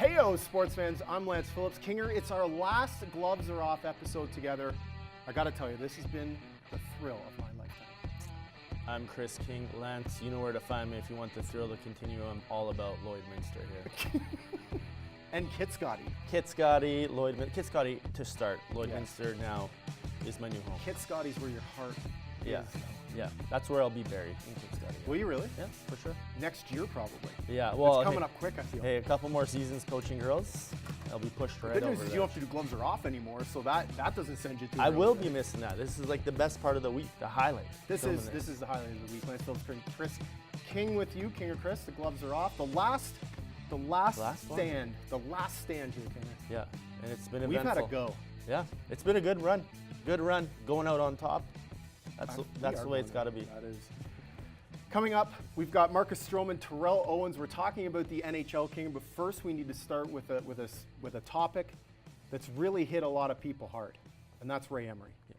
Heyo, sports fans. I'm Lance Phillips. Kinger, it's our last Gloves Are Off episode together. I got to tell you, this has been the thrill of my lifetime. I'm Chris King. Lance, you know where to find me if you want the thrill to continue. I'm all about Lloydminster here. And Kit Scotty. Kit Scotty, Lloydminster. Kit Scotty to start. Lloydminster now is my new home. Kit Scotty's where your heart Yeah. is. Yeah, that's where I'll be buried, in Kit Scotty. Will you really? Yeah, for sure. Next year, probably. Yeah, well, it's coming up quick, I feel. Hey, a couple more seasons coaching girls. I'll be pushed right over The good news is there. you don't have to do Gloves Are Off anymore, so that doesn't send you too I early. will be missing that. This is like the best part of the week, the highlight. This is the highlight of the week. Lance Phillips, Chris King with you, Kinger Chris. The Gloves Are Off. The last stand. The last stand here, Kinger. Yeah, and it's been We've eventful. had a go. Yeah, it's been a good run. Good run, going out on top. We That's are the way going it's got to be. That is. Coming up, we've got Marcus Stroman, Terrell Owens. We're talking about the NHL, King, but first we need to start with a topic that's really hit a lot of people hard, and that's Ray Emery. Yeah.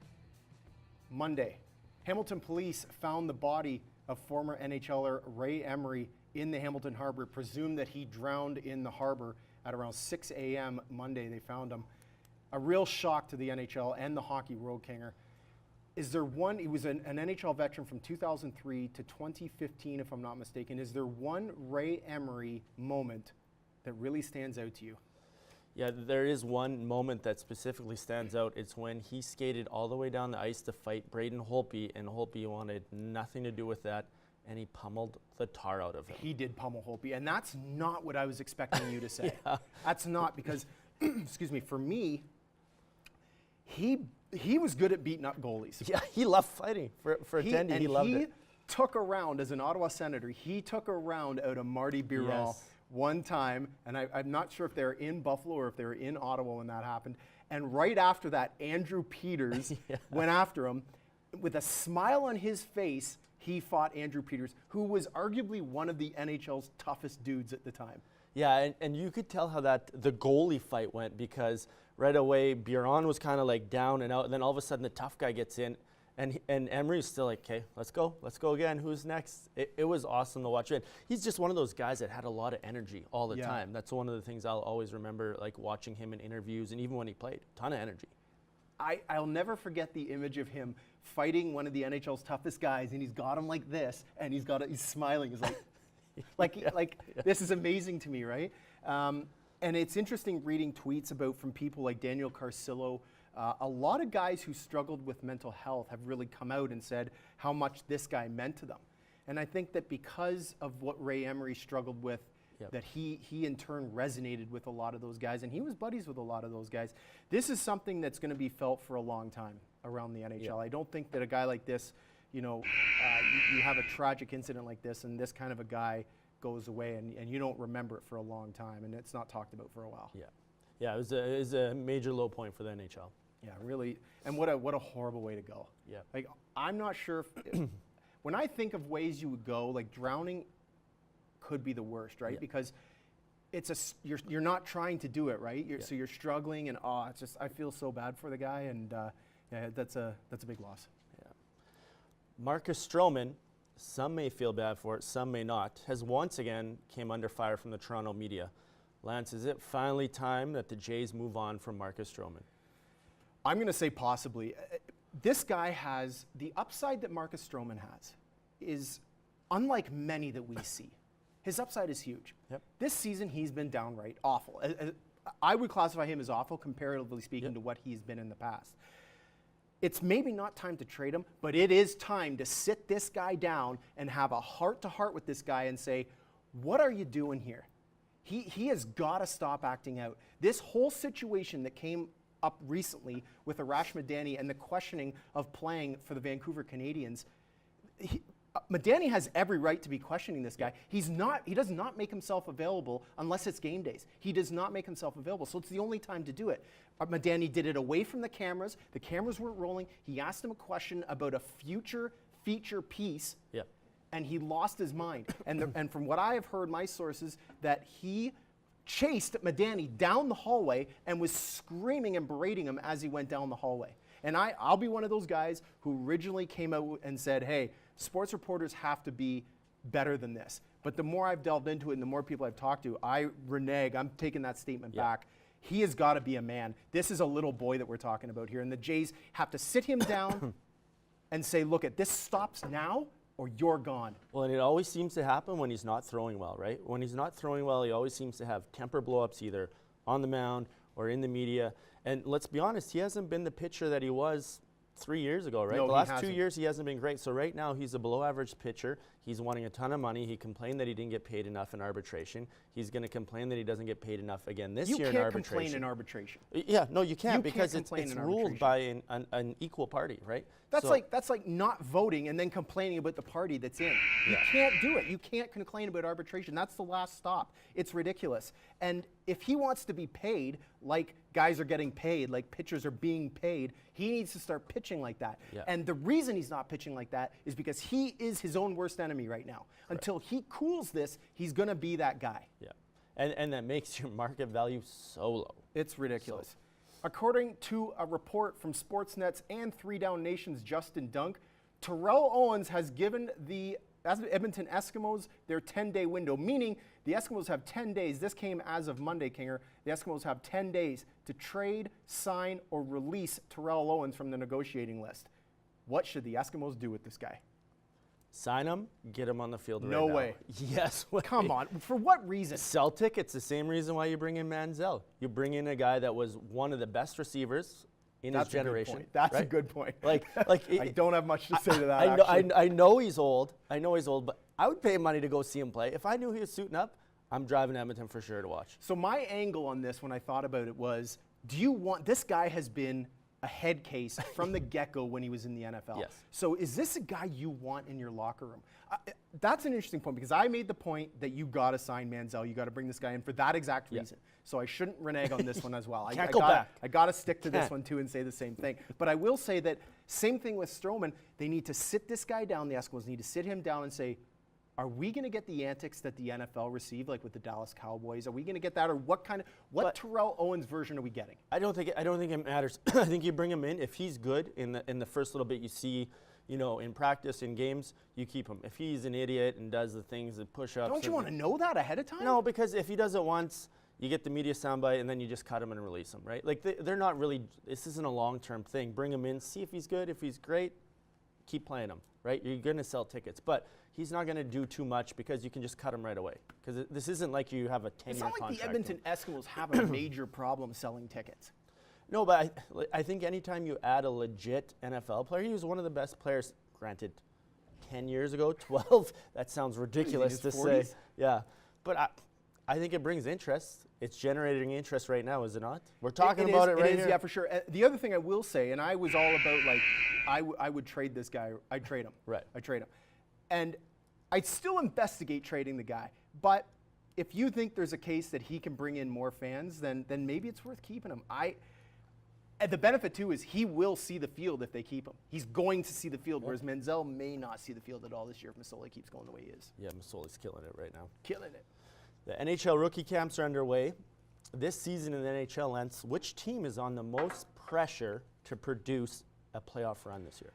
Monday, Hamilton police found the body of former NHLer Ray Emery in the Hamilton Harbor, presumed that he drowned in the harbor at around 6 a.m. Monday. They found him. A real shock to the NHL and the hockey world, Kinger. Is there one, he was an NHL veteran from 2003 to 2015, if I'm not mistaken. Is there one Ray Emery moment that really stands out to you? Yeah, there is one moment that specifically stands out. It's when he skated all the way down the ice to fight Braden Holtby, and Holtby wanted nothing to do with that, and he pummeled the tar out of him. He did pummel Holtby, and that's not what I was expecting you to say. Yeah. That's not because, excuse me, for me, he was good at beating up goalies. Yeah, he loved fighting. For a Tandy, he loved it. Took a round, as an Ottawa Senator, he took a round out of Marty Biron Yes. one time, and I'm not sure if they were in Buffalo or if they were in Ottawa when that happened. And right after that, Andrew Peters Yeah. went after him. With a smile on his face, he fought Andrew Peters, who was arguably one of the NHL's toughest dudes at the time. Yeah, and you could tell how the goalie fight went, because right away Biron was kind of like down and out, and then all of a sudden the tough guy gets in, and Emery's still like, okay, let's go again. Who's next? It was awesome to watch. And he's just one of those guys that had a lot of energy all the time. That's one of the things I'll always remember, like watching him in interviews and even when he played, ton of energy. I'll never forget the image of him fighting one of the NHL's toughest guys, and he's got him like this, and he's smiling. He's like, this is amazing to me, right? And it's interesting reading tweets from people like Daniel Carcillo. A lot of guys who struggled with mental health have really come out and said how much this guy meant to them. And I think that because of what Ray Emery struggled with, that he in turn resonated with a lot of those guys, and he was buddies with a lot of those guys. This is something that's going to be felt for a long time around the NHL. Yeah. I don't think that a guy like this, you have a tragic incident like this, and this kind of a guy goes away, and you don't remember it for a long time, and it's not talked about for a while. Yeah, it was a major low point for the NHL. Yeah, really, and what a horrible way to go. Yeah. Like, I'm not sure if when I think of ways you would go, like drowning could be the worst, right? Yeah. Because you're not trying to do it, right? So you're struggling, and it's just, I feel so bad for the guy, and that's a big loss. Yeah. Marcus Stroman, some may feel bad for it, some may not, has once again came under fire from the Toronto media. Lance, is it finally time that the Jays move on from Marcus Stroman? I'm going to say possibly. This guy has the upside that Marcus Stroman has is unlike many that we see. His upside is huge. Yep. This season, he's been downright awful. I would classify him as awful, comparatively speaking, to what he's been in the past. It's maybe not time to trade him, but it is time to sit this guy down and have a heart-to-heart with this guy and say, what are you doing here? He has got to stop acting out. This whole situation that came up recently with Arash Madani and the questioning of playing for the Vancouver Canadians, Madani has every right to be questioning this guy. He does not make himself available unless it's game days. He does not make himself available, so it's the only time to do it. Madani did it away from the cameras. The cameras weren't rolling. He asked him a question about a future feature piece, and he lost his mind. And from what I have heard, my sources, that he chased Madani down the hallway and was screaming and berating him as he went down the hallway. And I'll be one of those guys who originally came out and said, hey, sports reporters have to be better than this. But the more I've delved into it and the more people I've talked to, I renege. I'm taking that statement back. He has got to be a man. This is a little boy that we're talking about here. And the Jays have to sit him down and say, look, this stops now or you're gone. Well, and it always seems to happen when he's not throwing well, right? When he's not throwing well, he always seems to have temper blow-ups either on the mound or in the media. And let's be honest, he hasn't been the pitcher that he was 3 years ago, right? No, the he last hasn't. 2 years, he hasn't been great. So right now, he's a below-average pitcher. He's wanting a ton of money. He complained that he didn't get paid enough in arbitration. He's going to complain that he doesn't get paid enough again this year in arbitration. You can't complain in arbitration. Yeah, no, you can't, You because can't it's complain in ruled by an equal party, right? That's like not voting and then complaining about the party that's in. You can't do it. You can't complain about arbitration. That's the last stop. It's ridiculous. And if he wants to be paid like guys are getting paid, like pitchers are being paid, he needs to start pitching like that. Yeah. And the reason he's not pitching like that is because he is his own worst enemy right now. Until he cools this, he's going to be that guy. Yeah. And that makes your market value so low. It's ridiculous. According to a report from Sportsnet's and 3 Down Nation's Justin Dunk, Terrell Owens has given the Edmonton Eskimos their 10-day window, meaning the Eskimos have 10 days. This came as of Monday, Kinger. The Eskimos have 10 days to trade, sign, or release Terrell Owens from the negotiating list. What should the Eskimos do with this guy? Sign him, get him on the field right now. No way. Yes way. Come on. For what reason? Sell tickets, the same reason why you bring in Manziel. You bring in a guy that was one of the best receivers in his generation. That's right? a good point. Like I don't have much to say to that. I know he's old. I know he's old, but I would pay money to go see him play. If I knew he was suiting up, I'm driving to Edmonton for sure to watch. So my angle on this when I thought about it was, do you want, this guy has been a head case from the get-go when he was in the NFL. Yes. So is this a guy you want in your locker room? That's an interesting point because I made the point that you got to sign Manziel. You got to bring this guy in for that exact reason. So I shouldn't renege on this one as well. Can't go back. I got to stick to this one too and say the same thing. But I will say that same thing with Stroman. They need to sit this guy down. The Eskimos need to sit him down and say, are we going to get the antics that the NFL received, like with the Dallas Cowboys? Are we going to get that, or what Terrell Owens version are we getting? I don't think it matters. I think you bring him in if he's good in the first little bit you see, in practice, in games, you keep him. If he's an idiot and does the things, the push-ups. Don't you want to know that ahead of time? No, because if he does it once, you get the media soundbite, and then you just cut him and release him, right? Like they're not really. This isn't a long-term thing. Bring him in, see if he's good. If he's great, keep playing him, right? You're going to sell tickets, but he's not going to do too much because you can just cut him right away. Because this isn't like you have a 10-year contract. It's not like the Edmonton Eskimos have a major problem selling tickets. No, but I think anytime you add a legit NFL player, he was one of the best players, granted, 10 years ago, 12. That sounds ridiculous to say. Yeah, but I think it brings interest. It's generating interest right now, is it not? We're talking about it right here. Yeah, for sure. The other thing I will say, and I was all about I would trade this guy. I'd trade him. Right. I'd trade him. And I'd still investigate trading the guy. But if you think there's a case that he can bring in more fans, then maybe it's worth keeping him. And the benefit, too, is he will see the field if they keep him. He's going to see the field, whereas Manziel may not see the field at all this year if Masoli keeps going the way he is. Yeah, Masoli's killing it right now. Killing it. The NHL rookie camps are underway. This season in the NHL ends, which team is on the most pressure to produce a playoff run this year?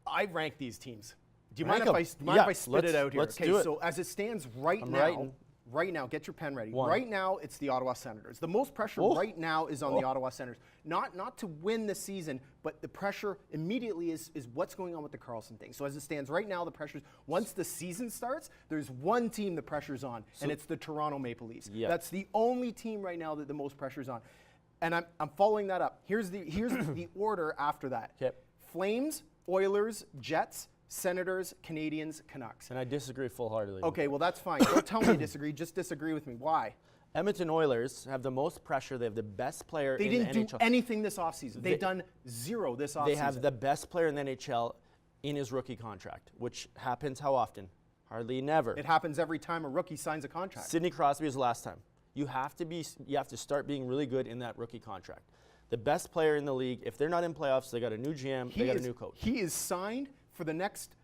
I rank these teams. Do you Rank mind them. if I spit it out here? Let's do it. So as it stands I'm right now, get your pen ready. One. Right now, it's the Ottawa Senators. The most pressure right now is on the Ottawa Senators. Not to win the season, but the pressure immediately is what's going on with the Carlson thing. So as it stands right now, the pressure's, once the season starts, there's one team the pressure's on, and it's the Toronto Maple Leafs. Yeah. That's the only team right now that the most pressure's on. And I'm following that up. Here's the order after that. Okay. Flames, Oilers, Jets, Senators, Canadians, Canucks. And I disagree full-heartedly. Okay, well, that's fine. Don't tell me you disagree. Just disagree with me. Why? Edmonton Oilers have the most pressure. They have the best player They in the NHL. didn't do anything this offseason. They've done zero this offseason. They have the best player in the NHL in his rookie contract, which happens how often? Hardly never. It happens every time a rookie signs a contract. Sidney Crosby was the last time. You have to start being really good in that rookie contract. The best player in the league, if they're not in playoffs, they got a new GM, they got a new coach. He is signed for the next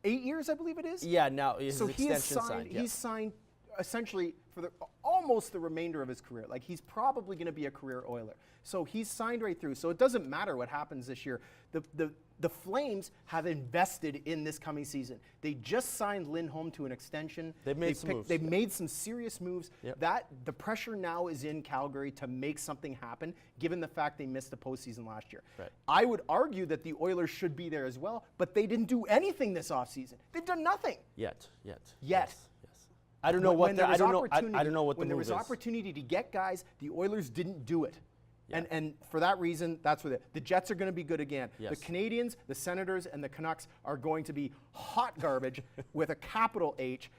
8 years, I believe it is. Yeah, now his so extension signed. Yeah. He's signed essentially for almost the remainder of his career. Like, he's probably going to be a career Oiler. So he's signed right through. So it doesn't matter what happens this year. The Flames have invested in this coming season. They just signed Lindholm to an extension. They've made some moves. They've made some serious moves. Yep. The pressure now is in Calgary to make something happen, given the fact they missed the postseason last year. Right. I would argue that the Oilers should be there as well, but they didn't do anything this offseason. They've done nothing. Yet. Yet. Yes. I don't know what the, I don't know. I don't know what when the there move was is. opportunity to get guys, the Oilers didn't do it. Yeah. And for that reason, that's what the Jets are going to be good again. Yes. The Canadians, the Senators, and the Canucks are going to be hot garbage with a capital H,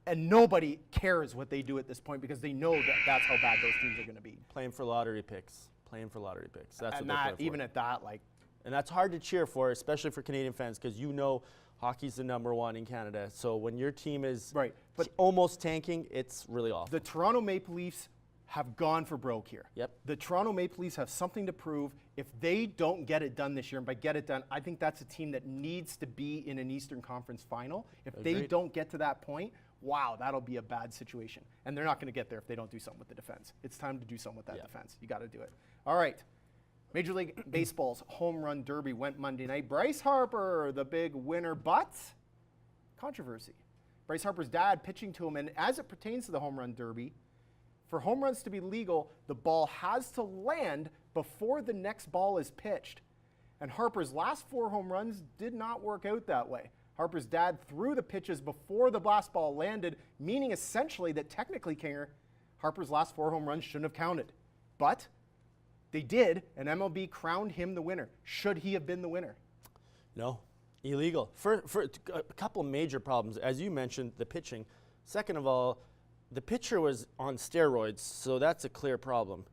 and nobody cares what they do at this point because they know that that's how bad those teams are going to be. Playing for lottery picks. That's and what they're that, playing for. even at that, like, And that's hard to cheer for, especially for Canadian fans, because you know hockey's the #1 in Canada. So when your team is Right, but almost tanking, it's really awful. the Toronto Maple Leafs have gone for broke here. Yep. The Toronto Maple Leafs have something to prove. If they don't get it done this year, and by get it done, I think that's a team that needs to be in an Eastern Conference final. If they Agreed. don't get to that point, wow, that'll be a bad situation. And they're not going to get there if they don't do something with the defense. It's time to do something with that defense. You got to do it. All right. Major League Baseball's home run derby went Monday night. Bryce Harper, the big winner, but controversy. Bryce Harper's dad pitching to him, and as it pertains to the home run derby, for home runs to be legal, the ball has to land before the next ball is pitched. And Harper's last 4 home runs did not work out that way. Harper's dad threw the pitches before the last ball landed, meaning essentially that technically, Kinger, Harper's last 4 home runs shouldn't have counted. But they did, and MLB crowned him the winner. Should he have been the winner? No, illegal. For a couple major problems, as you mentioned, the pitching. Second of all, the pitcher was on steroids, so that's a clear problem.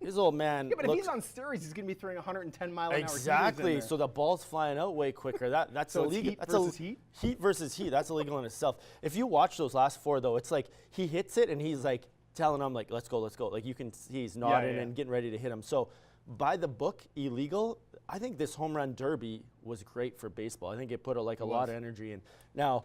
His old man. Yeah, but if he's on steroids, he's going to be throwing 110 mile an hour. Exactly. So the ball's flying out way quicker. That's So it's illegal. heat That's versus heat? Heat versus heat. That's illegal in itself. If you watch those last 4, though, it's like he hits it and he's like telling him like, "Let's go, let's go." Like you can see he's nodding and getting ready to hit him. So by the book, illegal. I think this home run derby was great for baseball. I think it put a lot of energy in. Now.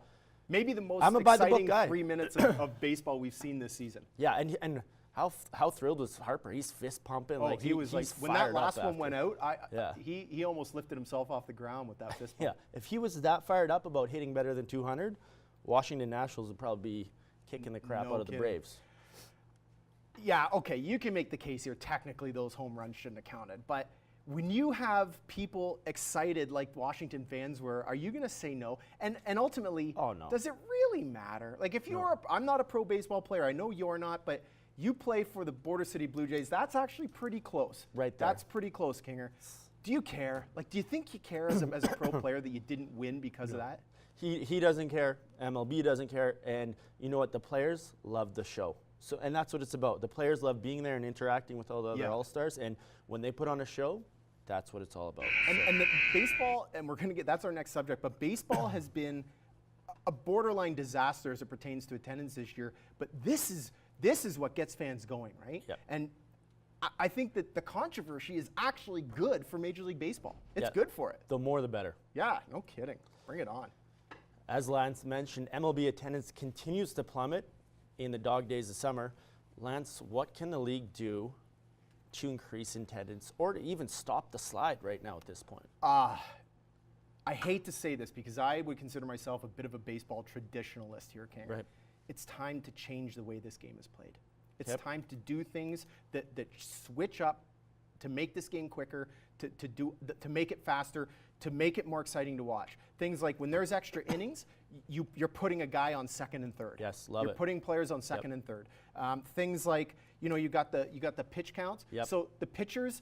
Maybe the most I'm a by-the-book exciting guy. 3 minutes of baseball we've seen this season. Yeah, and how thrilled was Harper? He's fist pumping. Oh, like he was like, he's when that fired up last one after. went out, Yeah. he almost lifted himself off the ground with that fist Yeah, bump. if he was that fired up about hitting better than 200, Washington Nationals would probably be kicking the crap No out of the kidding. Braves. Yeah, okay, you can make the case here. Technically, those home runs shouldn't have counted. But when you have people excited like Washington fans were, are you going to say no? And ultimately, Oh, no. does it really matter? Like, if you're, I'm not a pro baseball player. I know you're not, but you play for the Border City Blue Jays. That's actually pretty close. Right there. That's pretty close, Kinger. Do you care? Like, do you think you care as a pro player that you didn't win because of that? He doesn't care. MLB doesn't care. And you know what? The players love the show. So, and that's what it's about. The players love being there and interacting with all the other All-Stars. And when they put on a show, that's what it's all about. And the baseball, and we're going to get, that's our next subject, but baseball has been a borderline disaster as it pertains to attendance this year. But this is what gets fans going, right? Yep. And I think that the controversy is actually good for Major League Baseball. It's Yeah. good for it. The more the better. Yeah, no kidding. Bring it on. As Lance mentioned, MLB attendance continues to plummet in the dog days of summer. Lance, what can the league do to increase attendance or to even stop the slide right now at this point? I hate to say this because I would consider myself a bit of a baseball traditionalist here, King. Right. It's time to change the way this game is played. It's Yep. time to do things that switch up, to make this game quicker, to make it faster, to make it more exciting to watch. Things like when there's extra innings, you're putting a guy on second and third. Yes, love You're it. putting players on second and third. Things like, you got the pitch counts. Yep. So the pitchers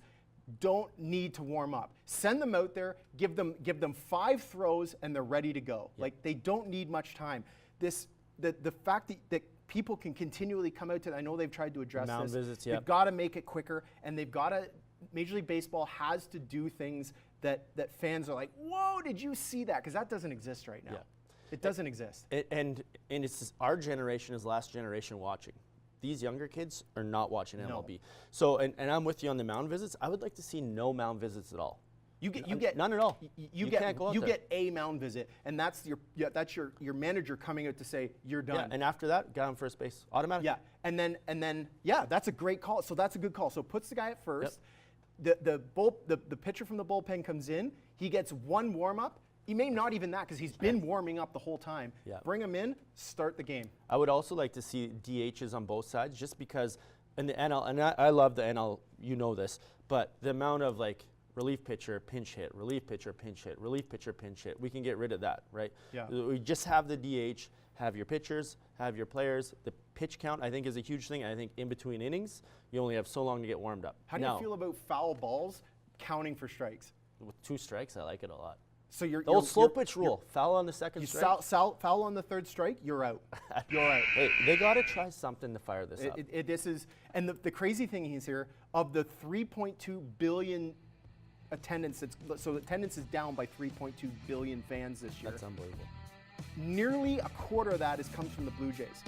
don't need to warm up. Send them out there, give them 5 throws, and they're ready to go. Yep. Like, they don't need much time. The fact that people can continually come out to, I know they've tried to address Mound this. visits, yep. They've got to make it quicker, and they've got to, Major League Baseball has to do things that fans are like, whoa, did you see that? Because that doesn't exist right now. Yeah. It doesn't exist. And it's our generation is last generation watching. These younger kids are not watching MLB. So, and I'm with you on the mound visits. I would like to see no mound visits at all. You get none at all. You can't go out you there. get a mound visit, and that's your manager coming out to say you're done. Yeah, and after that, guy on first base, automatic. Yeah, and then that's a great call. So that's a good call. So puts the guy at first. The pitcher from the bullpen comes in. He gets one warm up. He may not even that because he's been warming up the whole time. Yeah. Bring him in, start the game. I would also like to see DHs on both sides, just because in the NL, and I love the NL, you know this, but the amount of like relief pitcher, pinch hit, relief pitcher, pinch hit, relief pitcher, pinch hit, we can get rid of that, right? Yeah. We just have the DH, have your pitchers, have your players. The pitch count, I think, is a huge thing. I think in between innings, you only have so long to get warmed up. How do you feel about foul balls counting for strikes? With 2 strikes, I like it a lot. So you're The old slow pitch rule, foul on the second strike. Foul on the third strike, you're out. You're out. Hey, they got to try something to fire this up. This is, and the crazy thing is here, of the 3.2 billion attendance, so attendance is down by 3.2 billion fans this year. That's unbelievable. Nearly a quarter of that comes from the Blue Jays.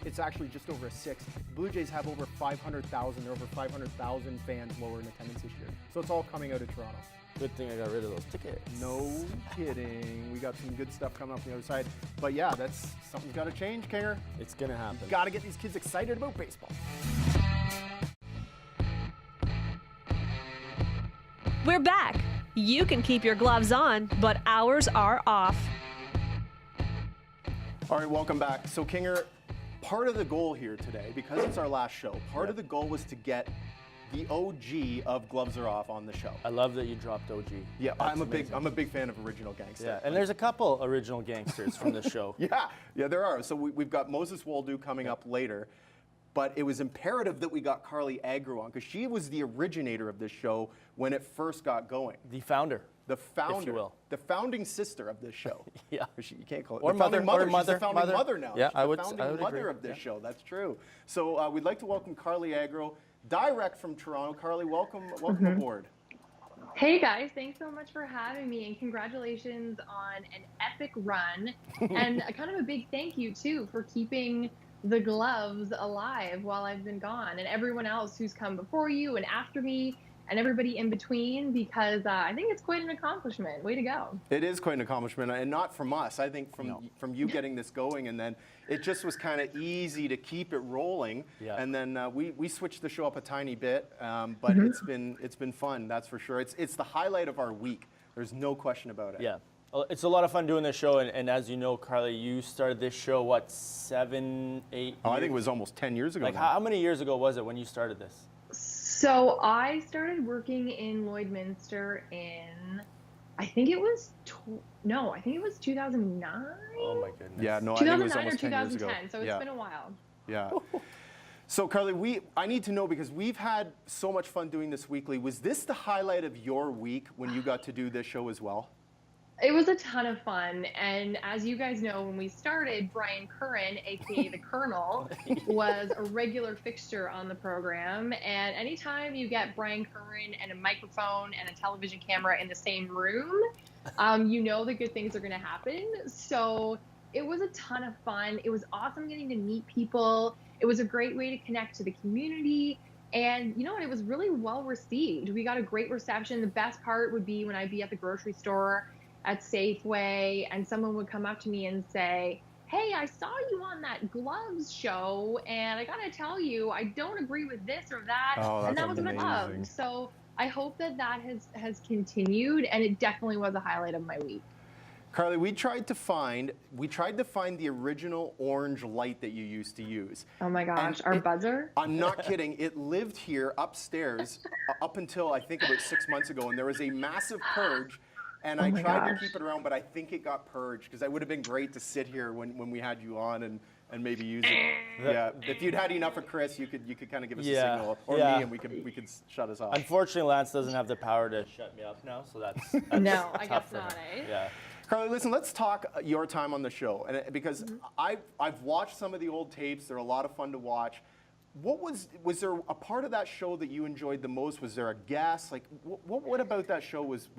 It's actually just over a sixth. Blue Jays have over 500,000. They're over 500,000 fans lower in attendance this year. So it's all coming out of Toronto. Good thing I got rid of those tickets. No kidding. We got some good stuff coming up on the other side. But yeah, that's something's got to change, Kinger. It's going to happen. Got to get these kids excited about baseball. We're back. You can keep your gloves on, but ours are off. All right, welcome back. So, Kinger, part of the goal here today, because it's our last show, part of the goal was to get the OG of Gloves Are Off on the show. I love that you dropped OG. Yeah, That's I'm amazing. a big fan of Original Gangster. Yeah, and there's a couple original gangsters from the show. Yeah, there are. So we've got Moses Waldo coming up later, but it was imperative that we got Carly Aggro on because she was the originator of this show when it first got going. The founder. The founder, if you will. The founding sister of this show. Yeah. You can't call it. Or the founding mother, mother. or She's the mother, founding mother. mother now. Yeah, She's I the would founding mother agree. of this show. That's true. So we'd like to welcome Carly Aggro, direct from Toronto. Carly, welcome aboard. Hey guys, thanks so much for having me and congratulations on an epic run and kind of a big thank you too for keeping the gloves alive while I've been gone and everyone else who's come before you and after me and everybody in between because I think it's quite an accomplishment. Way to go. It is quite an accomplishment, and not from us. I think from you getting this going, and then it just was kind of easy to keep it rolling. Yeah. And then we switched the show up a tiny bit, but it's been fun. That's for sure. It's the highlight of our week. There's no question about it. Yeah. It's a lot of fun doing this show, and as you know, Carly, you started this show, what, 7, 8 years? Oh, I think it was almost 10 years ago. Like, now. how many years ago was it when you started this? So I started working in Lloydminster in, I think it was 2009. Oh my goodness. Yeah, no, I think it was 2009 or almost 10 years ago. 2010, so it's been a while. Yeah. So, Carly, I need to know, because we've had so much fun doing this weekly. Was this the highlight of your week when you got to do this show as well? It was a ton of fun, and as you guys know, when we started, Brian Curran, aka the Colonel, was a regular fixture on the program. And anytime you get Brian Curran and a microphone and a television camera in the same room, you know that good things are going to happen. So it was a ton of fun. It was awesome getting to meet people. It was a great way to connect to the community. And you know what? It was really well received. We got a great reception. The best part would be when I'd be at the grocery store at Safeway and someone would come up to me and say, hey, I saw you on that gloves show and I gotta tell you, I don't agree with this or that. Oh, that's and that was what I amazing. loved. So I hope that has continued, and it definitely was a highlight of my week. Carly, we tried to find the original orange light that you used to use. Oh my gosh, our buzzer? I'm not kidding. It lived here upstairs up until I think about 6 months ago, and there was a massive purge. And I tried to keep it around, but I think it got purged because it would have been great to sit here when we had you on and maybe use it. Yeah, if you'd had enough of Chris, you could kind of give us a signal, or me, and we could shut us off. Unfortunately, Lance doesn't have the power to shut me up now, so that's No, I tough guess for not, him. eh? Yeah. Carly, listen, let's talk your time on the show, and because I've watched some of the old tapes. They're a lot of fun to watch. Was there a part of that show that you enjoyed the most? Was there a guest? Like, what about that show was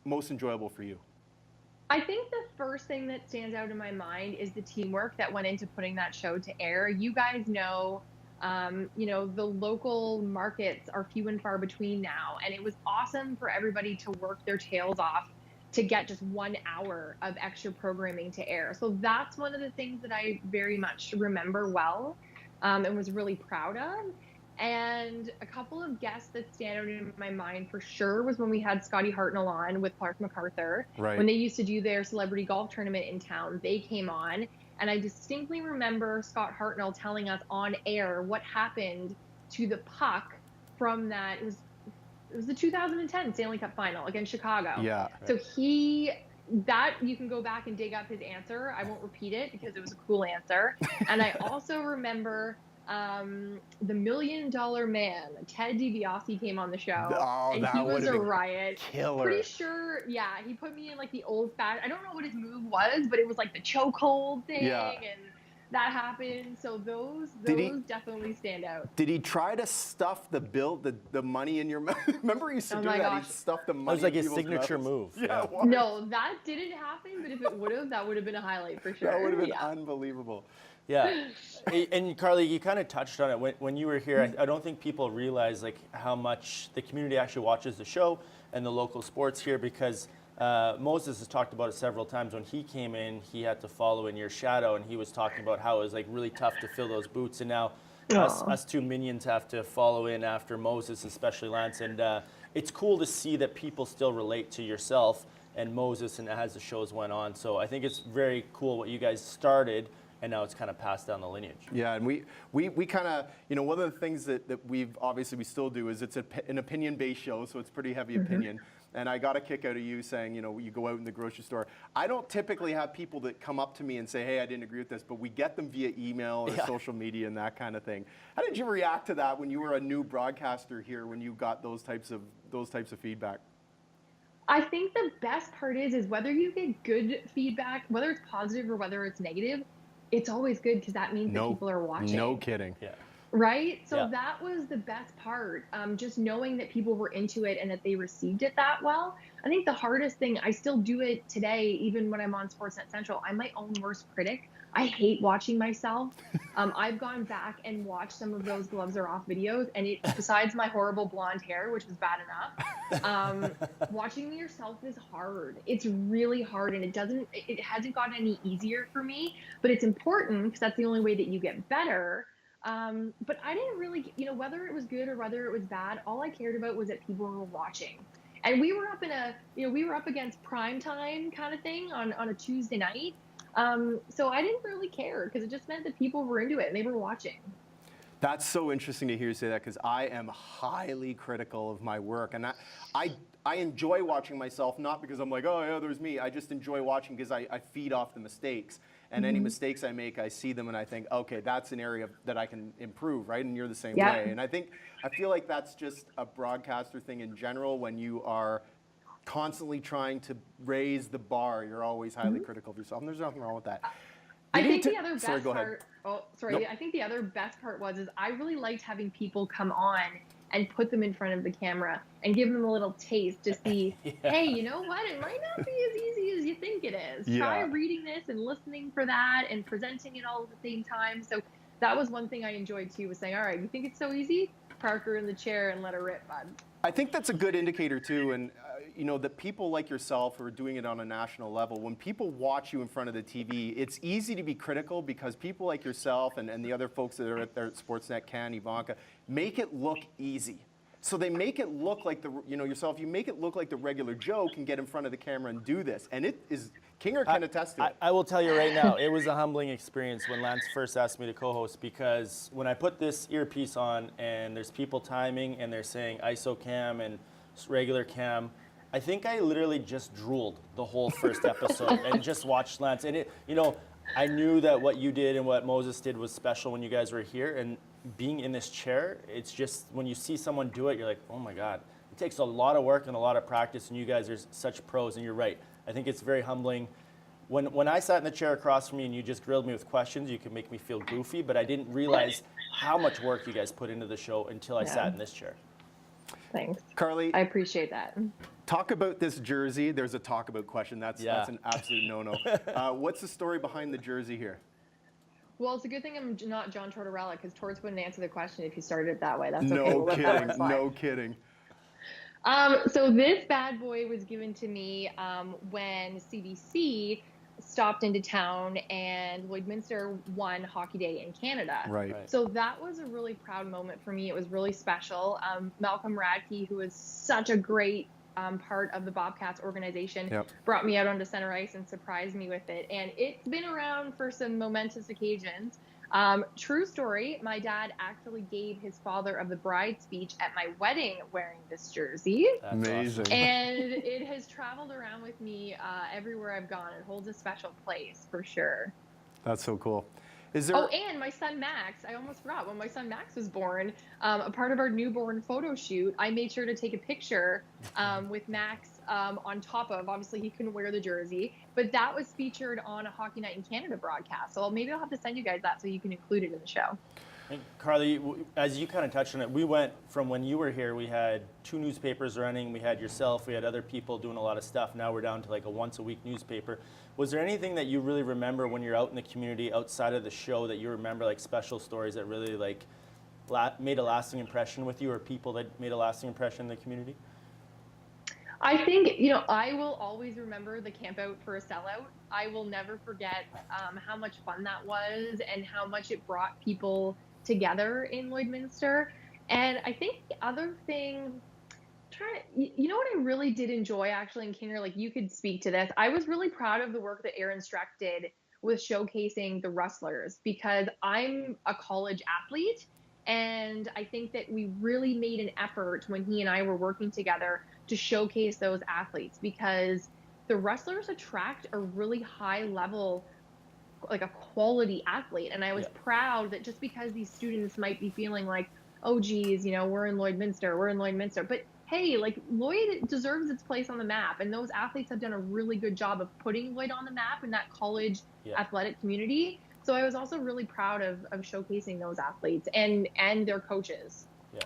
most enjoyable for you? I think the first thing that stands out in my mind is the teamwork that went into putting that show to air. You guys know You know, the local markets are few and far between now, and it was awesome for everybody to work their tails off to get just 1 hour of extra programming to air. So that's one of the things that I very much remember well, and was really proud of. And a couple of guests that stand out in my mind for sure was when we had Scotty Hartnell on with Clark MacArthur. Right. When they used to do their celebrity golf tournament in town, they came on. And I distinctly remember Scott Hartnell telling us on air what happened to the puck from that. It was the 2010 Stanley Cup final against Chicago. Yeah. So that you can go back and dig up his answer. I won't repeat it because it was a cool answer. And I also remember the $1 Million Man, Ted DiBiase, came on the show. Oh, and that he was would've a been riot. killer. Pretty sure, yeah, he put me in like the old fashioned, I don't know what his move was, but it was like the chokehold thing, and that happened. So those definitely stand out. Did he try to stuff the money in your mouth? Remember he used to do that? Gosh. He stuffed the money. That was like in his people's signature mouths. move. Yeah. No, that didn't happen, but if it would have, that would have been a highlight for sure. That would have been unbelievable. Yeah, and Carly, you kind of touched on it when you were here. I don't think people realize like how much the community actually watches the show and the local sports here, because Moses has talked about it several times. When he came in, he had to follow in your shadow, and he was talking about how it was like really tough to fill those boots. And now us two minions have to follow in after Moses, especially Lance. And it's cool to see that people still relate to yourself and Moses, and as the shows went on. So I think it's very cool what you guys started, and now it's kind of passed down the lineage. Yeah, and we kind of, you know, one of the things that we still do is it's an opinion-based show, so it's pretty heavy opinion. And I got a kick out of you saying, you know, you go out in the grocery store. I don't typically have people that come up to me and say, hey, I didn't agree with this, but we get them via email or social media and that kind of thing. How did you react to that when you were a new broadcaster here, when you got those types of feedback? I think the best part is whether you get good feedback, whether it's positive or whether it's negative, it's always good because that means that people are watching. No kidding. Yeah. Right? So that was the best part. Just knowing that people were into it and that they received it that well. I think the hardest thing, I still do it today, even when I'm on Sportsnet Central, I'm my own worst critic. I hate watching myself. I've gone back and watched some of those gloves are off videos, and besides my horrible blonde hair, which was bad enough, watching yourself is hard. It's really hard, and it hasn't gotten any easier for me, but it's important because that's the only way that you get better. But I didn't really, you know, whether it was good or whether it was bad, all I cared about was that people were watching. And we were up against prime time kind of thing on a Tuesday night. So I didn't really care because it just meant that people were into it and they were watching. That's so interesting to hear you say that, because I am highly critical of my work, and I enjoy watching myself, not because I'm like, oh yeah, there's me. I just enjoy watching because I feed off the mistakes, and any mistakes I make, I see them and I think, okay, that's an area that I can improve, right? And you're the same way. And I feel like that's just a broadcaster thing in general. When you are constantly trying to raise the bar, you're always highly critical of yourself, and there's nothing wrong with that. I think the other best Sorry, go ahead. part. Oh, sorry. Nope. I think the other best part was I really liked having people come on and put them in front of the camera and give them a little taste to see, hey, you know what? It might not be as easy as you think it is. Try reading this and listening for that and presenting it all at the same time. So that was one thing I enjoyed too, was saying, all right, you think it's so easy? Park her in the chair and let her rip, bud. I think that's a good indicator too, and you know, that people like yourself who are doing it on a national level, when people watch you in front of the TV, it's easy to be critical because people like yourself and the other folks that are at Sportsnet, Ken, Ivanka, make it look easy. So they make it look like yourself, you make it look like the regular Joe can get in front of the camera and do this. And it is, Kinger can attest to it. I will tell you right now, it was a humbling experience when Lance first asked me to co-host, because when I put this earpiece on and there's people timing and they're saying ISO cam and regular cam, I think I literally just drooled the whole first episode and just watched Lance. And I knew that what you did and what Moses did was special when you guys were here. And being in this chair, it's just, when you see someone do it, you're like, oh my God. It takes a lot of work and a lot of practice, and you guys are such pros, and you're right. I think it's very humbling. When I sat in the chair across from you and you just grilled me with questions, you could make me feel goofy, but I didn't realize how much work you guys put into the show until I sat in this chair. Thanks. Carly, I appreciate that. talk about this jersey. There's a talk about question. That's an absolute no-no. What's the story behind the jersey here? Well, it's a good thing I'm not John Tortorella, because Torts wouldn't answer the question if you started it that way. That's okay. No We'll let that one kidding. slide. No kidding. So this bad boy was given to me when CBC stopped into town and Lloydminster won Hockey Day in Canada. Right. So that was a really proud moment for me. It was really special. Malcolm Radke, who is such a great part of the Bobcats organization, brought me out onto center ice and surprised me with it. And it's been around for some momentous occasions. True story, my dad actually gave his father of the bride speech at my wedding wearing this jersey. That's amazing. awesome. And it has traveled around with me everywhere I've gone. It holds a special place for sure. That's so cool. Is there... Oh, and my son Max, I almost forgot, when my son Max was born, a part of our newborn photo shoot, I made sure to take a picture with Max on top of, obviously he couldn't wear the jersey, but that was featured on a Hockey Night in Canada broadcast. So maybe I'll have to send you guys that so you can include it in the show. And Carly, as you kind of touched on it, we went from when you were here, we had 2 newspapers running, we had yourself, we had other people doing a lot of stuff. Now we're down to like a once-a-week newspaper. Was there anything that you really remember when you're out in the community outside of the show that you remember, like special stories that really like made a lasting impression with you, or people that made a lasting impression in the community? I think, I will always remember the camp out for a sellout. I will never forget how much fun that was and how much it brought people together in Lloydminster. And I think the other thing, you know what I really did enjoy actually in Kinger, like you could speak to this. I was really proud of the work that Aaron Streck did with showcasing the Rustlers, because I'm a college athlete. And I think that we really made an effort when he and I were working together to showcase those athletes, because the Rustlers attract a really high level, like a quality athlete. And I was proud that just because these students might be feeling like, oh geez, we're in Lloydminster, but hey, like Lloyd deserves its place on the map. And those athletes have done a really good job of putting Lloyd on the map in that college athletic community. So I was also really proud of showcasing those athletes and their coaches. Yeah.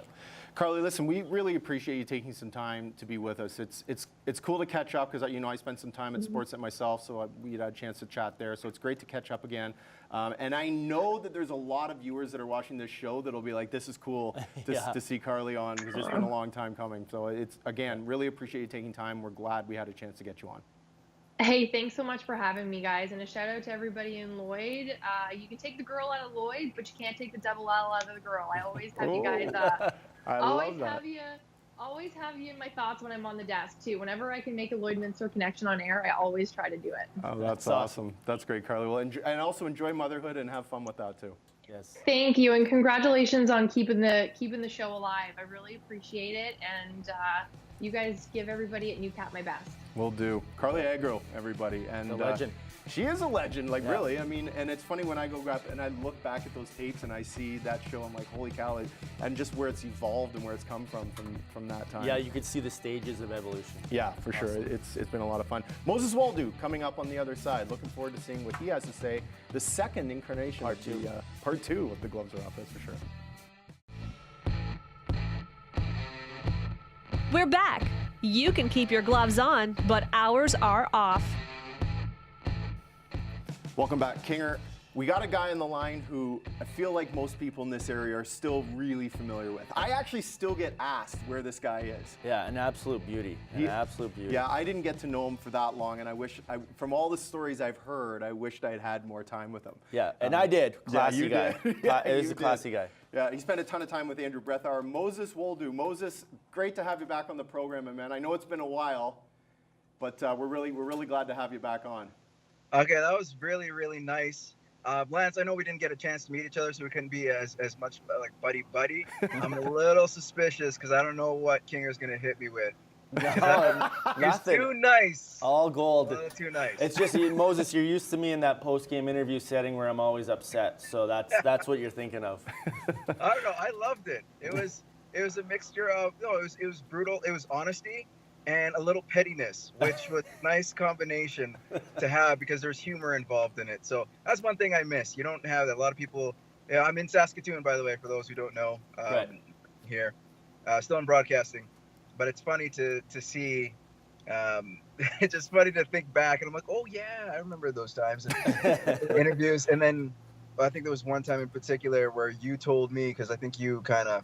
Carly, listen, we really appreciate you taking some time to be with us. It's cool to catch up because I spent some time at Sportsnet myself, so we had a chance to chat there. So it's great to catch up again. And I know that there's a lot of viewers that are watching this show that'll be like, "This is cool to see Carly on," because it's been a long time coming. So it's, again, really appreciate you taking time. We're glad we had a chance to get you on. Hey, thanks so much for having me, guys, and a shout out to everybody in Lloyd. You can take the girl out of Lloyd, but you can't take the double L out of the girl. I always have you guys. Always have you in my thoughts when I'm on the desk too. Whenever I can make a Lloydminster connection on air, I always try to do it. Oh, that's awesome. That's great, Carly. Well, and also enjoy motherhood and have fun with that too. Yes. Thank you, and congratulations on keeping the show alive. I really appreciate it, and you guys give everybody at Newcap my best. Will do. Carly Aggro, everybody. And a legend. She is a legend, really. I mean, and it's funny when I go grab and I look back at those tapes and I see that show, I'm like, holy cow, and just where it's evolved and where it's come from that time. Yeah, you could see the stages of evolution. Yeah, for sure. It's been a lot of fun. Moses Waldo coming up on the other side. Looking forward to seeing what he has to say. The second incarnation Part two. Part 2 of the Gloves Are Off, that's for sure. We're back. You can keep your gloves on, but ours are off. Welcome back, Kinger. We got a guy on the line who I feel like most people in this area are still really familiar with. I actually still get asked where this guy is. Yeah, an absolute beauty. An absolute beauty. Yeah, I didn't get to know him for that long, and I wish, from all the stories I've heard, I wished I'd had more time with him. Yeah, and I did. Classy guy. It was a classy guy. Yeah, he spent a ton of time with Andrew Brethauer. Moses Waldo. Moses, great to have you back on the program, man. I know it's been a while, but we're really glad to have you back on. Okay, that was really, really nice. Lance, I know we didn't get a chance to meet each other, so we couldn't be as much like buddy. I'm a little suspicious because I don't know what Kinger's going to hit me with. No, nothing. Too nice. All gold. Too nice. It's just, Moses, you're used to me in that post-game interview setting where I'm always upset, so that's what you're thinking of. I don't know. I loved it. It was a mixture of, it was brutal. It was honesty and a little pettiness, which was a nice combination to have because there's humor involved in it. So that's one thing I miss. You don't have that. A lot of people. Yeah, I'm in Saskatoon, by the way, for those who don't know. Right. Here, still in broadcasting, but it's funny to see. It's just funny to think back, and I'm like, oh yeah, I remember those times and interviews, and then I think there was one time in particular where you told me, because I think you kind of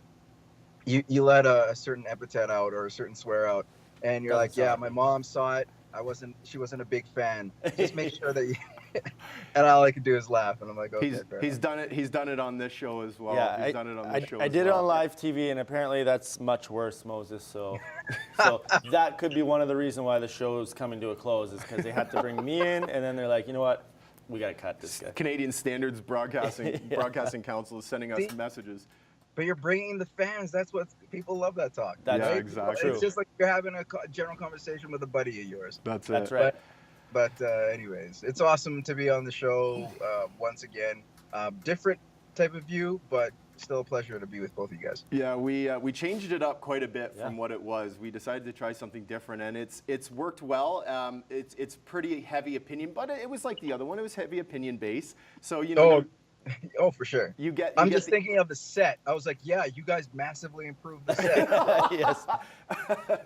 you let a certain epithet out or a certain swear out, and you're Doesn't like, sound yeah, like my me. mom saw it. She wasn't a big fan. Just make sure that you. And all I could do is laugh, and I'm like, okay, fair He's enough. done it. He's done it on this show as well. Yeah, He's done it on this show. I as did it well. on live TV, and apparently that's much worse, Moses. So, so that could be one of the reasons why the show is coming to a close, is because they had to bring me in, and then they're like, you know what, we gotta cut this guy. Canadian Standards Broadcasting Council is sending us See? messages. But you're bringing the fans. That's what people love, that talk. That's Yeah, right? exactly. It's just like you're having a general conversation with a buddy of yours. That's That's it. right. But anyways, it's awesome to be on the show once again. Different type of view, but still a pleasure to be with both of you guys. Yeah, we changed it up quite a bit from Yeah. what it was. We decided to try something different, and it's worked well. It's pretty heavy opinion, but it was like the other one. It was heavy opinion based. So you know, Oh, for sure. I'm just thinking of the set. I was like, yeah, you guys massively improved the set. Yes.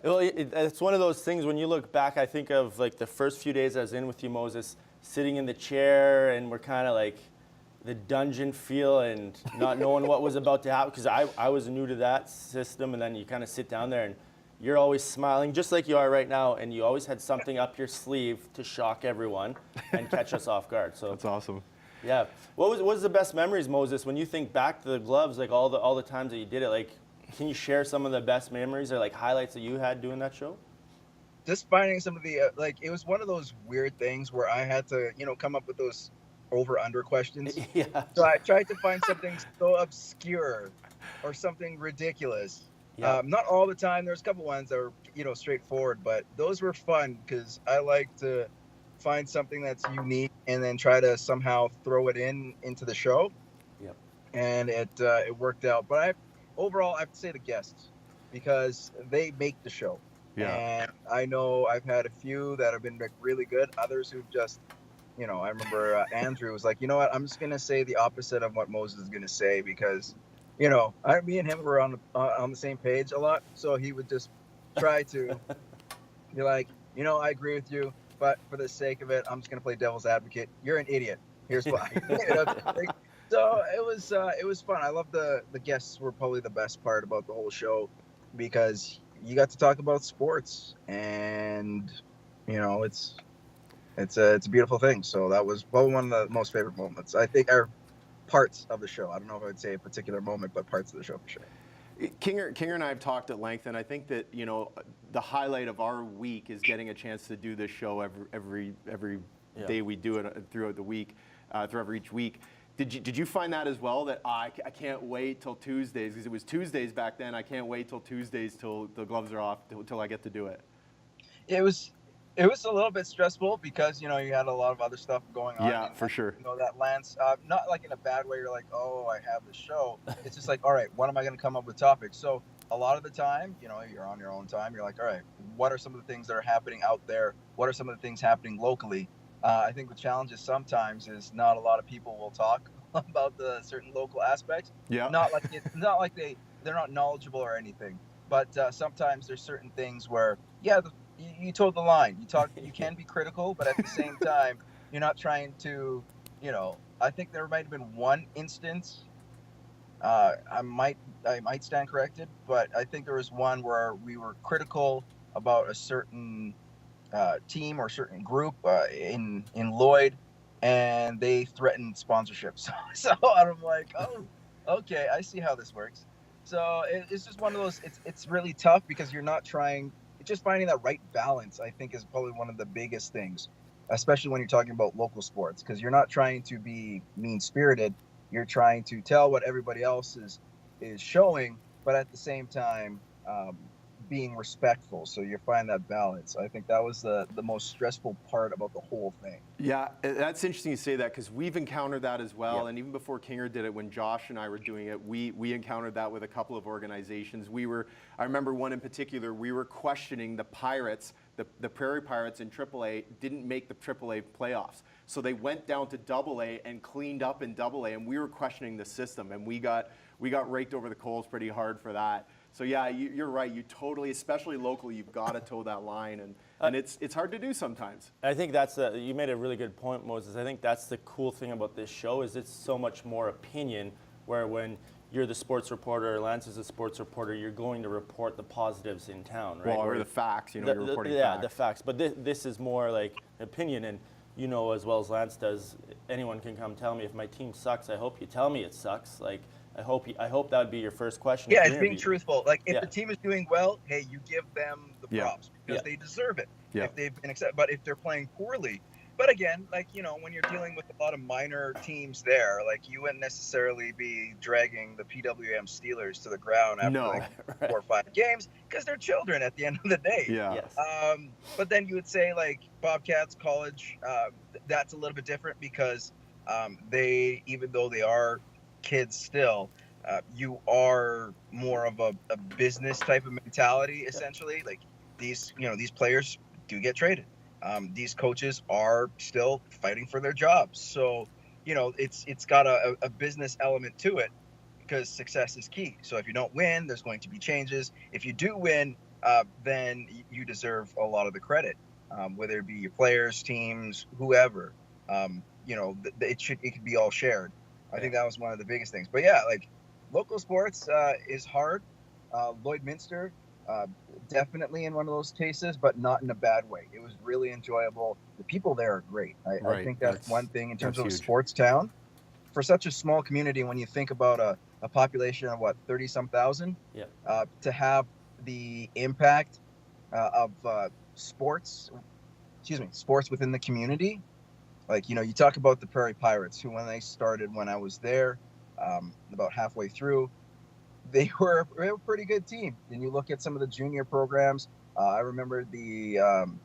Well, it's one of those things when you look back, I think of like the first few days I was in with you, Moses, sitting in the chair, and we're kind of like the dungeon feel and not knowing what was about to happen, because I was new to that system, and then you kind of sit down there and you're always smiling, just like you are right now, and you always had something up your sleeve to shock everyone and catch us off guard. So That's awesome. yeah. What was the best memories, Moses, when you think back to the gloves, like all the times that you did it? Like, can you share some of the best memories or like highlights that you had doing that show? Just finding some of the it was one of those weird things where I had to, come up with those over/under questions. Yeah. So I tried to find something so obscure or something ridiculous. Yeah. Not all the time. There's a couple ones that were, straightforward, but those were fun because I like to find something that's unique and then try to somehow throw it into the show. Yep. And it worked out. But overall, I have to say the guests, because they make the show. Yeah. And I know I've had a few that have been like really good. Others who've just, I remember Andrew was like, you know what, I'm just gonna say the opposite of what Moses is gonna say, because, me and him were on the same page a lot. So he would just try to be like, I agree with you, but for the sake of it, I'm just gonna play devil's advocate. You're an idiot. Here's why. So it was fun. I love the guests were probably the best part about the whole show, because you got to talk about sports, and it's a beautiful thing. So that was probably one of the most favorite moments, I think, are parts of the show. I don't know if I would say a particular moment, but parts of the show for sure. Kinger and I have talked at length, and I think that the highlight of our week is getting a chance to do this show every Yeah. day we do it throughout the week, throughout each week. Did you find that as well? That I can't wait till Tuesdays, because it was Tuesdays back then. I can't wait till Tuesdays till the gloves are off till I get to do it. It was a little bit stressful because you had a lot of other stuff going on. Yeah, and, for sure. That lands not like in a bad way. You're like, oh, I have the show. It's just like, all right, when am I going to come up with topics? So a lot of the time, you're on your own time. You're like, all right, what are some of the things that are happening out there? What are some of the things happening locally? I think the challenge is sometimes is not a lot of people will talk about the certain local aspects. Yeah. Not like they're not knowledgeable or anything, but sometimes there's certain things where, you told the line. You can be critical, but at the same time, you're not trying to, I think there might have been one instance. I might stand corrected, but I think there was one where we were critical about a certain team or certain group in Lloyd, and they threatened sponsorships. So I'm like, oh, okay, I see how this works. So it's just one of those. It's really tough because you're not trying. Just finding that right balance, I think, is probably one of the biggest things, especially when you're talking about local sports, because you're not trying to be mean-spirited. You're trying to tell what everybody else is showing, but at the same time, being respectful. So you find that balance. I think that was the most stressful part about the whole thing. Yeah, that's interesting you say that, because we've encountered that as well. Yep. And even before Kinger did it, when Josh and I were doing it, we encountered that with a couple of organizations. I remember one in particular, we were questioning the Pirates, the Prairie Pirates in AAA didn't make the AAA playoffs. So they went down to AA and cleaned up in AA, and we were questioning the system, and we got raked over the coals pretty hard for that. So yeah, you're right. You totally, especially locally, you've got to toe that line, and it's hard to do sometimes. I think you made a really good point, Moses. I think that's the cool thing about this show is it's so much more opinion, where when you're the sports reporter, Lance is a sports reporter, you're going to report the positives in town, right? Well, or the facts, you're reporting facts. Yeah, the facts. But this is more like opinion, and you know as well as Lance does, anyone can come tell me if my team sucks. I hope you tell me it sucks. Like, I hope that would be your first question. Yeah, it's being truthful. Like, if the team is doing well, hey, you give them the props because they deserve it. Yeah. If they've been accepted, but if they're playing poorly, but again, like, you know, when you're dealing with a lot of minor teams there, like, you wouldn't necessarily be dragging the PWM Steelers to the ground after 4 or 5 games because they're children at the end of the day. Yeah. Yes. But then you would say like Bobcats college, that's a little bit different because they, even though they are kids still, you are more of a business type of mentality essentially. Like, these players do get traded. These coaches are still fighting for their jobs, so it's got a business element to it because success is key. So if you don't win, there's going to be changes. If you do win, then you deserve a lot of the credit, whether it be your players, teams, whoever. It could be all shared. I think that was one of the biggest things. But yeah, like, local sports is hard. Lloydminster, definitely in one of those cases, but not in a bad way. It was really enjoyable. The people there are great. I think that's one thing in terms of a sports town. For such a small community, when you think about a population of 30-some thousand, to have the impact of sports within the community. Like, you talk about the Prairie Pirates, who when they started when I was there, about halfway through, they were a pretty good team. And you look at some of the junior programs. I remember I didn't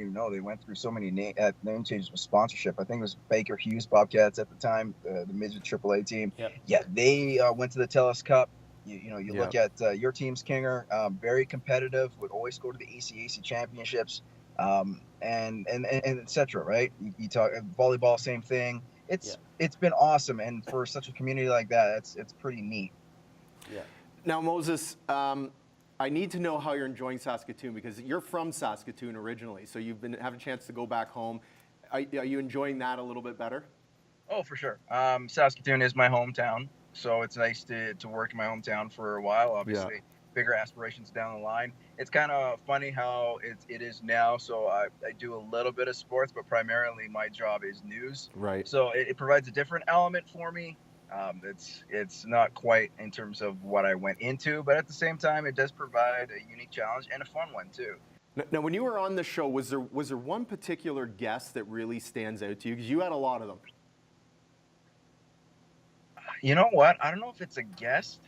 even know they went through so many name changes with sponsorship. I think it was Baker Hughes Bobcats at the time, the midget AAA team. Yep. Yeah, they went to the TELUS Cup. You look at your team's Kinger, very competitive, would always go to the ECAC championships, and etc. Right? You talk volleyball, same thing. It's been awesome, and for such a community like that, it's pretty neat. Yeah. Now, Moses, I need to know how you're enjoying Saskatoon, because you're from Saskatoon originally, so you've have a chance to go back home. Are you enjoying that a little bit better? Oh, for sure. Saskatoon is my hometown, so it's nice to work in my hometown for a while. Obviously, bigger aspirations down the line. It's kind of funny how it is now. So I do a little bit of sports, but primarily my job is news. Right. So it provides a different element for me. It's not quite in terms of what I went into, but at the same time, it does provide a unique challenge and a fun one too. Now, when you were on the show, was there one particular guest that really stands out to you? Because you had a lot of them. You know what? I don't know if it's a guest.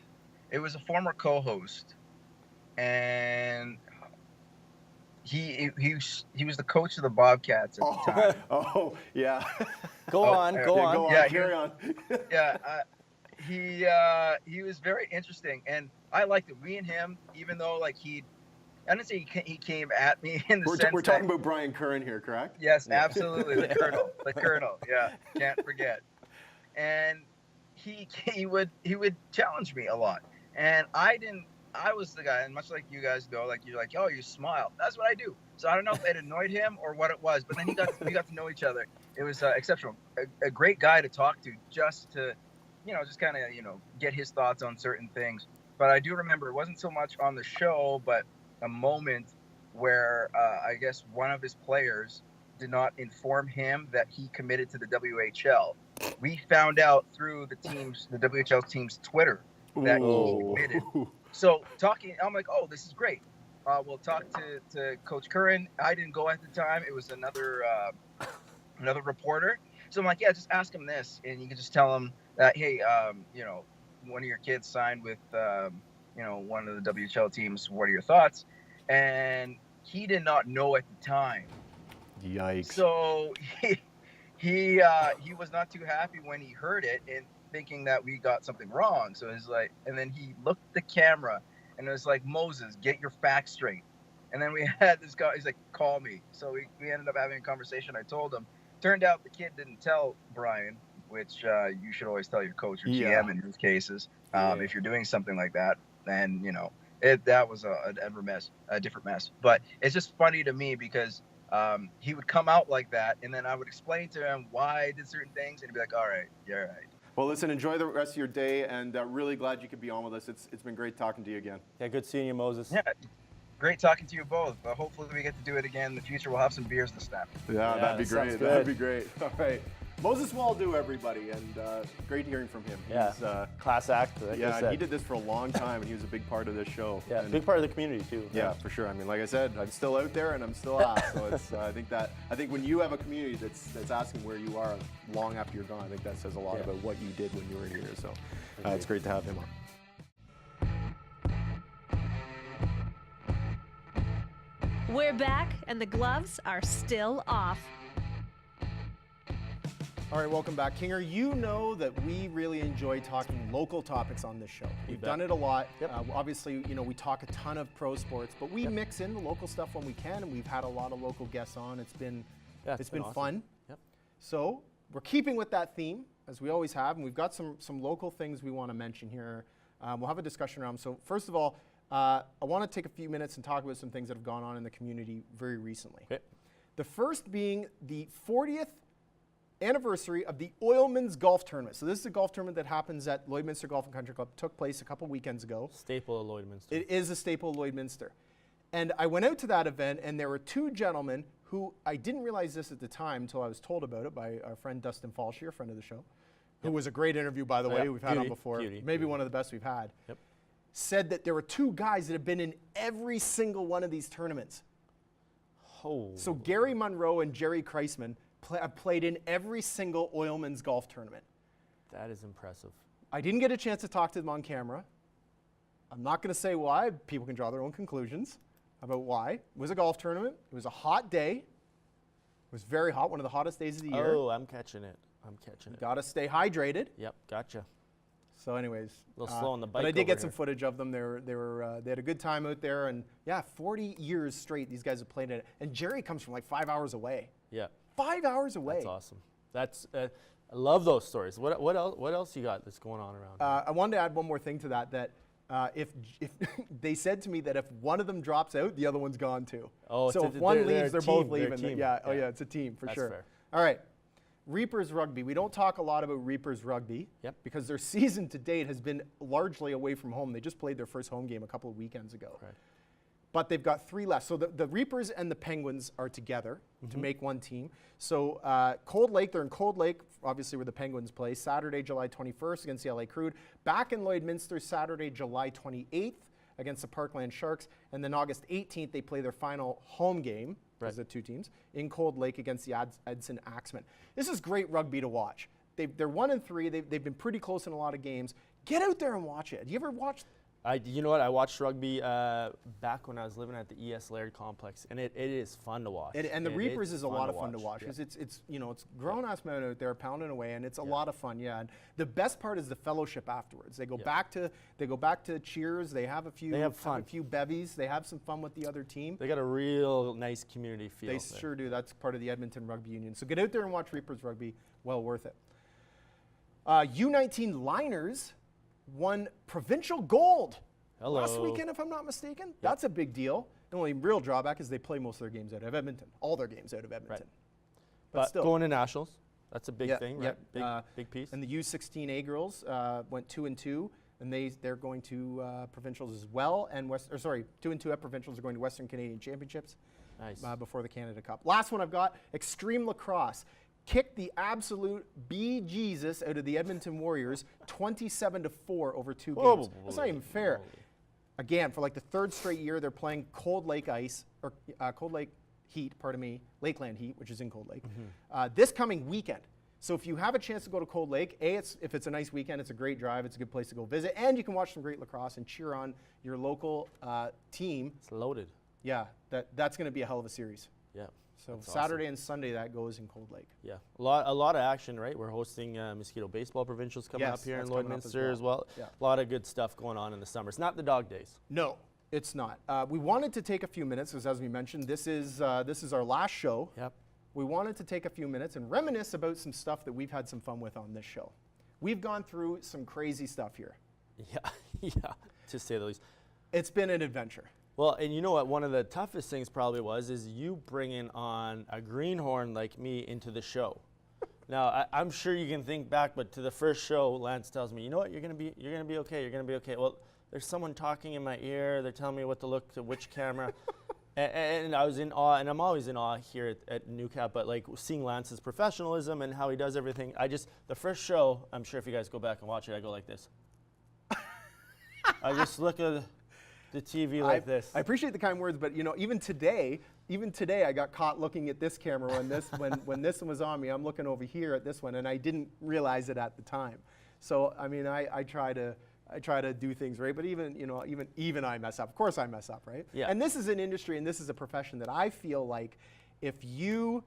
It was a former co-host, and he was the coach of the Bobcats at the time. Oh, yeah. Go on. Yeah, carry on. He was very interesting, and I liked it. Me and him, even though I didn't say he came at me in the sense we're talking about Brian Curran here, correct? Yes, absolutely. The Colonel. Yeah, can't forget. And he would challenge me a lot, and I was the guy, and much like you guys know, like, you're like, oh, you smile. That's what I do. So I don't know if it annoyed him or what it was, but then we got to know each other. It was exceptional. A great guy to talk to, just to, just kind of, get his thoughts on certain things. But I do remember it wasn't so much on the show, but a moment where I guess one of his players did not inform him that he committed to the WHL. We found out through the WHL team's Twitter that he committed. So I'm like, oh, this is great. We'll talk to Coach Curran. I didn't go at the time. It was another reporter. So I'm like, yeah, just ask him this, and you can just tell him that, hey, one of your kids signed with, one of the WHL teams. What are your thoughts? And he did not know at the time. Yikes. So he was not too happy when he heard it, and thinking that we got something wrong. So he's like, and then he looked at the camera and it was like, Moses, get your facts straight. And then we had this guy, he's like, call me. So we ended up having a conversation. I told him. Turned out the kid didn't tell Brian, which you should always tell your coach or GM in these cases, if you're doing something like that. then that was a different mess. But it's just funny to me because he would come out like that, and then I would explain to him why I did certain things, and he'd be like, all right, you're right. Well, listen, enjoy the rest of your day, and really glad you could be on with us. It's been great talking to you again. Yeah, good seeing you, Moses. Yeah, great talking to you both. Hopefully we get to do it again in the future. We'll have some beers this time. Yeah, that'd be that sounds great. good. That'd be great. All right. Moses Waldo, everybody, and great hearing from him. Yeah, He's, class act. Like I yeah, said. he did this for a long time, and he was a big part of this show. Yeah, and big part of the community too. yeah, for sure. I mean, like I said, I'm still out there, and I'm still asked. So it's, I think when you have a community that's asking where you are long after you're gone, I think that says a lot about what you did when you were here. So it's great to have him on. We're back, and the gloves are still off. All right, welcome back. Kinger, you know that we really enjoy talking local topics on this show. We've done it a lot. Obviously, we talk a ton of pro sports, but we mix in the local stuff when we can, and we've had a lot of local guests on. It's been awesome. fun. Yep. So we're keeping with that theme, as we always have, and we've got some local things we want to mention here. We'll have a discussion around them. So first of all, I want to take a few minutes and talk about some things that have gone on in the community very recently. Okay. The first being the 40th anniversary of the Oilman's Golf Tournament. So this is a golf tournament that happens at Lloydminster Golf and Country Club. Took place a couple weekends ago. Staple of Lloydminster. It is a staple of Lloydminster. And I went out to that event, and there were two gentlemen who I didn't realize this at the time until I was told about it by our friend Dustin Falshier, a friend of the show, who was a great interview, by the way. yeah. We've had on Cutie, before. cutie, Maybe cutie. one of the best we've had. Yep. Said that there were two guys that have been in every single one of these tournaments. Oh. So Gary Monroe and Jerry Kreisman have played in every single Oilman's golf tournament. That is impressive. I didn't get a chance to talk to them on camera. I'm not going to say why. People can draw their own conclusions about why. It was a golf tournament. It was a hot day. It was very hot, one of the hottest days of the year. Oh, I'm catching it. Got to stay hydrated. Yep, gotcha. So anyways. A little slow on the bike But I did over get some here. footage of them. They had a good time out there. And yeah, 40 years straight these guys have played in it. And Jerry comes from like 5 hours away. Yeah. 5 hours away. That's awesome. That's I love those stories. What else you got that's going on around? I wanted to add one more thing to that. If they said to me that if one of them drops out, the other one's gone too. Oh, so it's if one they're leaves, a they're team, both they're a leaving. team. Yeah. Oh yeah, it's a team for That's sure. fair. All right, Reapers Rugby. We don't talk a lot about Reapers Rugby because their season to date has been largely away from home. They just played their first home game a couple of weekends ago. Right. But they've got three left. So the Reapers and the Penguins are together to make one team. So Cold Lake, they're in Cold Lake, obviously where the Penguins play, Saturday, July 21st against the LA Crude. Back in Lloydminster, Saturday, July 28th against the Parkland Sharks. And then August 18th, they play their final home game, as the two teams, in Cold Lake against the Edson Axemen. This is great rugby to watch. They're 1-3. They've been pretty close in a lot of games. Get out there and watch it. Do you ever watch? You know what? I watched rugby back when I was living at the ES Laird complex, and it is fun to watch. And the Reapers is a lot of fun to watch Yeah. because it's grown-ass men out there pounding away, and it's a lot of fun. Yeah, and the best part is the fellowship afterwards. They go back to cheers. They have a few. They have fun. a few bevies. They have some fun with the other team. They got a real nice community feel. They there. sure do. That's part of the Edmonton Rugby Union. So get out there and watch Reapers Rugby. Well worth it. U19 Liners won provincial gold Hello. last weekend, if I'm not mistaken. That's a big deal. The only real drawback is they play most of their games out of Edmonton. All their games out of Edmonton. But still. going to nationals, that's a big Yeah, thing, yeah. right? Big piece. And the U16A girls went 2-2, and they're going to provincials as well. And 2-2 at provincials are going to Western Canadian Championships Nice. before the Canada Cup. Last one I've got: Extreme Lacrosse kicked the absolute bejesus out of the Edmonton Warriors, 27-4 over 2 games. That's not even fair. Again, for like the third straight year, they're playing Cold Lake Ice or Cold Lake Heat, Lakeland Heat, which is in Cold Lake, this coming weekend. So if you have a chance to go to Cold Lake, if it's a nice weekend, it's a great drive, it's a good place to go visit, and you can watch some great lacrosse and cheer on your local team. It's loaded. Yeah, that's going to be a hell of a series. Yeah. So That's Saturday awesome. and Sunday that goes in Cold Lake. Yeah, a lot of action, right? We're hosting Mosquito Baseball Provincials coming Yes, up here in that's coming up Lloydminster as well. Yeah. A lot of good stuff going on in the summer. It's not the dog days. No, it's not. We wanted to take a few minutes, because as we mentioned, this is our last show. Yep. We wanted to take a few minutes and reminisce about some stuff that we've had some fun with on this show. We've gone through some crazy stuff here. Yeah, Yeah, to say the least. It's been an adventure. Well, and you know what? One of the toughest things probably is you bringing on a greenhorn like me into the show. Now, I'm sure you can think back, but to the first show, Lance tells me, you know what? You're gonna be okay. You're gonna be okay. Well, there's someone talking in my ear. They're telling me what to look to which camera. And I was in awe, and I'm always in awe here at NewCap, but like seeing Lance's professionalism and how he does everything. The first show, I'm sure if you guys go back and watch it, I go like this. I just look at the TV like this. I appreciate the kind words, but you know, even today, I got caught looking at this camera when this one was on me. I'm looking over here at this one, and I didn't realize it at the time. So I mean, I try to do things right, but even I mess up. Of course, I mess up, right? Yeah. And this is an industry, and this is a profession that I feel like if you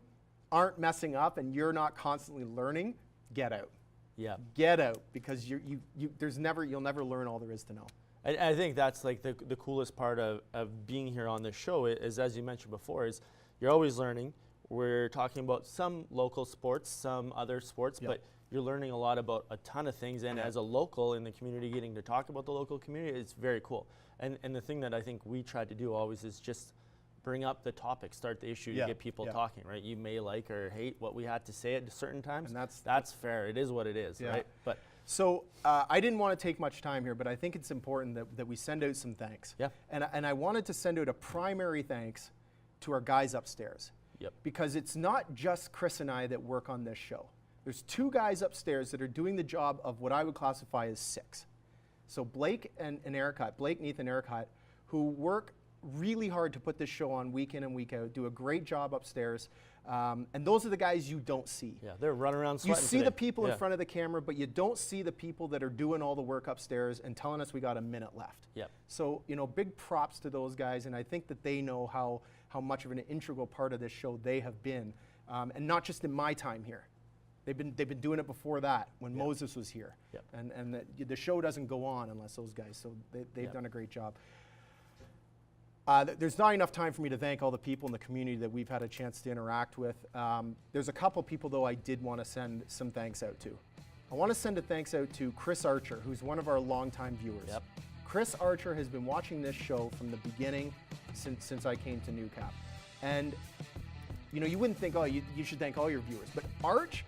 aren't messing up and you're not constantly learning, get out. Yeah. Get out, because you'll never learn all there is to know. I think that's like the coolest part of being here on this show is, as you mentioned before, is you're always learning. We're talking about some local sports, some other sports, Yep. but you're learning a lot about a ton of things. And as a local in the community, getting to talk about the local community, it's very cool. And the thing that I think we try to do always is just bring up the topic, start the issue Yeah, to get people yeah. talking, right? You may like or hate what we had to say at certain times. And that's fair. It is what it is, Yeah. right? But So I didn't want to take much time here, but I think it's important that we send out some thanks. Yeah. And I wanted to send out a primary thanks to our guys upstairs. Yep. Because it's not just Chris and I that work on this show. There's 2 guys upstairs that are doing the job of what I would classify as 6. So Blake and Eric Hutt, Blake, Neith, and Eric Hutt, who work really hard to put this show on week in and week out, do a great job upstairs. And those are the guys you don't see. yeah, they're running around You sweating see today. the people in Yeah. front of the camera, but you don't see the people that are doing all the work upstairs and telling us we got a minute left. Yep. So, big props to those guys, and I think that they know how much of an integral part of this show they have been, and not just in my time here. They've been doing it before that when Moses was here, Yep. and the show doesn't go on unless those guys. So they've Yep. done a great job. There's not enough time for me to thank all the people in the community that we've had a chance to interact with. There's a couple people, though, I did want to send some thanks out to. I want to send a thanks out to Chris Archer, who's one of our longtime viewers. Yep. Chris Archer has been watching this show from the beginning since I came to NewCap. And, you wouldn't think, oh, you should thank all your viewers. But Arch,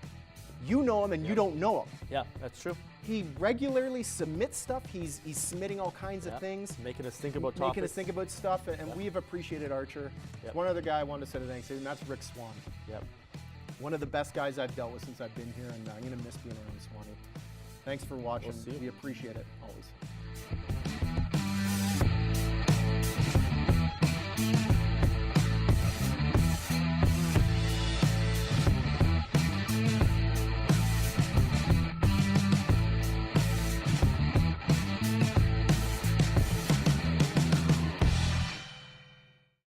you know him and you don't know him. Yeah, that's true. He regularly submits stuff. He's submitting all kinds of Yep. things. Making us think about Making topics. us think about stuff, and we've appreciated Archer. Yep. One other guy I wanted to send a thanks to, and that's Rick Swan. Yep. One of the best guys I've dealt with since I've been here, and I'm going to miss being around Swanee. Thanks for watching. see you. We appreciate it, always.